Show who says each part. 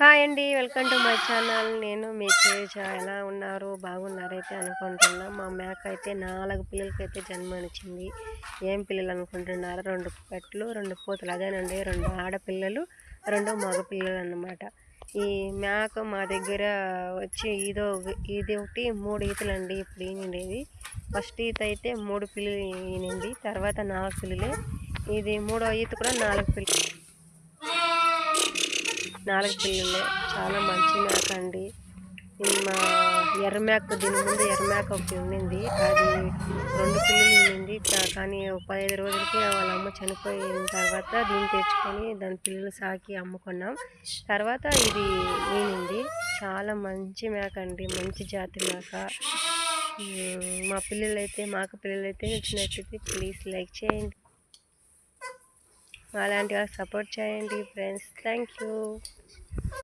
Speaker 1: Hi అండి. Welcome to my channel. నేను మీ తేజ. ఎలా ఉన్నారు? బాగున్నారైతే అనుకుంటున్నా. మా మేక అయితే 4 పిల్లలకైతే జన్మనిచ్చింది. ఏం పిల్లలు అనుకుంటున్నారు? 2 పెట్టలు, 2 పూతలు. అదేనండి, 2 ఆడపిల్లలు, 2 మగ పిల్లలు అన్నమాట. ఈ మేక మా దగ్గర వచ్చి ఇది ఒకటి 3 ఈతలండి ఇప్పుడు ఈనిండేది. ఫస్ట్ ఈత అయితే 3 పిల్లలు ఈనింది. తర్వాత 4 పిల్లలే. ఇది మూడో ఈత కూడా 4 పిల్లలు. 4 పిల్లలే. చాలా మంచి మేక అండి. మా ఎర్ర మేక, దీని ముందు ఎర్ర మేక ఒకటి ఉండింది. అది 2 పిల్లలు ఈనింది. కానీ 15 రోజులకి వాళ్ళ అమ్మ చనిపోయిన తర్వాత దీన్ని తెచ్చుకొని దాని పిల్లలు సాకి అమ్ముకున్నాం. తర్వాత ఇది ఈనింది. చాలా మంచి మేక అండి, మంచి జాతి మేక. మాకు పిల్లలైతే నచ్చినట్లయితే ప్లీజ్ లైక్ చేయండి. అలాంటి వాళ్ళకి సపోర్ట్ చేయండి ఫ్రెండ్స్. Thank you.